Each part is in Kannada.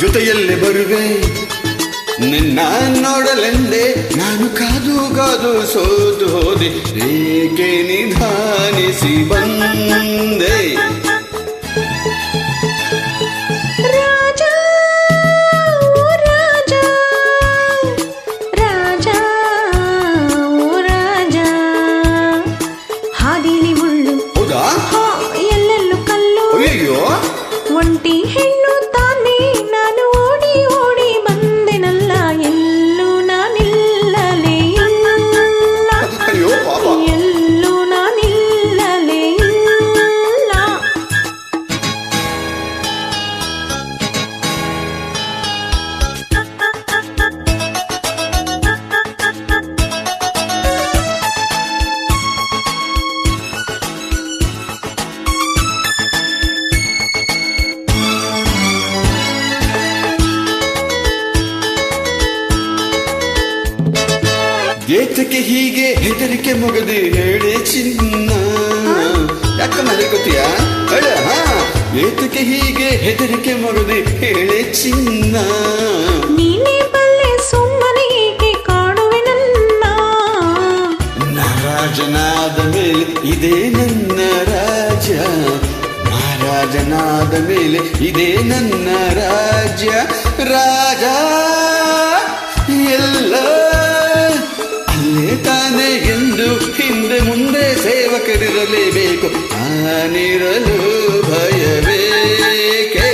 ಜೊತೆಯಲ್ಲಿ ಬರುವೆ ನಿನ್ನ ನೋಡಲೆಂದೇ ನಾನು ಕಾದು ಕಾದು ಸೋತು ಹೋದೆ ಏಕೆ ನಿಧಾನಿಸಿ ಬಂದೆ ಒಂಟಿ ಹೆಣ್ಣು ತಾನೇ ನಾನು ಓಡಿ ಓಡಿ ಬಂದೆನಲ್ಲ ಎಲ್ಲೂ ನಾನಿಲ್ಲಲೇ ಇಲ್ಲ ಎಲ್ಲೂ ನಾನಿಲ್ಲಲೇ ಇಲ್ಲ ಏತಕ್ಕೆ ಹೀಗೆ ಹೆದರಿಕೆ ಮುಗದೆ ಹೇಳಿ ಚಿನ್ನ ಯಾಕ ಮಲಿಕೋತೀಯ ಹೇಳ ಏತಕ್ಕೆ ಹೀಗೆ ಹೆದರಿಕೆ ಮುಗದೆ ಹೇಳಿ ಚಿನ್ನ ನೀನೇ ಬಲ್ಲೆ ಸುಮ್ಮನೆ ಏಕೆ ಕಾಡುವೆ ನನ್ನ ರಾಜನಾದ ಮೇಲೆ ಇದೇ ನನ್ನ ರಾಜ್ಯ ಮಹಾರಾಜನಾದ ಮೇಲೆ ಇದೇ ನನ್ನ ರಾಜ್ಯ ರಾಜ ಎಲ್ಲ ತಾನೇ ಎಂದು ಹಿಂದೆ ಮುಂದೆ ಸೇವಕರಿರಲೇಬೇಕು ನಾನಿರಲು ಭಯಬೇಕೆ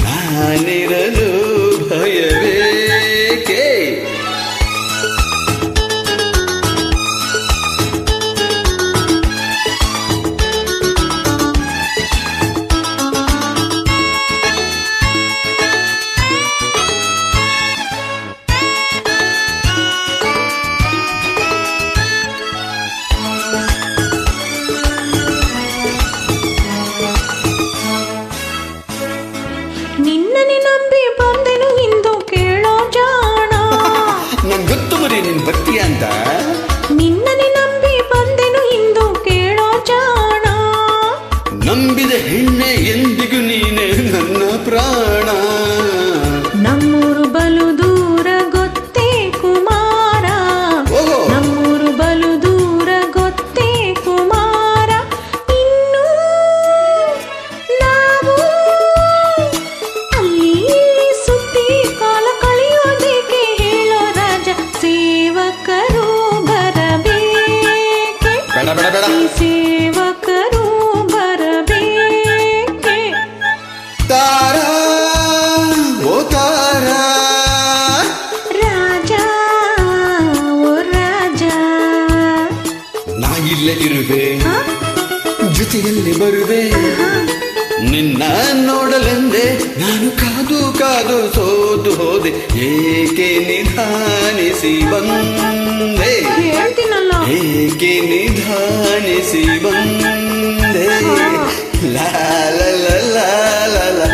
ನಾನಿರಲು ಭಯಬೇಕೆ ನಿನ್ನನೆ ನಂಬಿ ಬಂದೆನು ಇಂದು ಕೇಳೋ ಜಾಣ ನಂಗೆ ಗೊತ್ತು ಮರಿ ನೀನ್ ಬರ್ತೀಯ ಅಂತ ನಿನ್ನನೆ ನಂಬಿ ಬಂದೆನು ಇಂದು ಕೇಳೋ ಜಾಣ ನಂಬಿದ ಹೆಣ್ಣೆ ಎಂದಿಗೂ ನೀನೆ ನನ್ನ ಪ್ರಾಣ ನಮ್ಮೂರು ಬಲು ದೂರ ಗೊತ್ತೇ ಕುಮಾರ ನಮ್ಮೂರು ಬಲು ದೂರ ಗೊತ್ತೇ ಕುಮಾರ ಇನ್ನು ನಾವು ಅಲ್ಲಿ ಸುತ್ತಿ ಕಾಲ ಕಳೆಯೋದಕ್ಕೆ ಹೇಳೋ ರಾಜ ಸೇವಕರು ಬರಬೇಕೆ ಬೇಡ ಬೇಡ ಬೇಡ ಸೇವಕರು ಬರಬೇಕೆ ತಾರಾ ಓ ತಾರಾ ರಾಜ ಓ ರಾಜ ನಾ ಇಲ್ಲೇ ಇರುವೆ ಜೊತೆಯಲ್ಲಿ ಬರುವೆ ನಿನ್ನ ನೋಡಲೆಂದೇ ನಾನು ಕಾದು ಕಾದು ಸೋತು ಹೋದೆ ಏಕೆ ನಿಧಾನಿಸಿ ಬಂದೆ ಹೇಳ್ತೀನಲ್ಲ ಏಕೆ ನಿಧಾನಿಸಿ ಬಂದೆ ಲಾ ಲಾ ಲಾ ಲಾ ಲಾ ಲಾ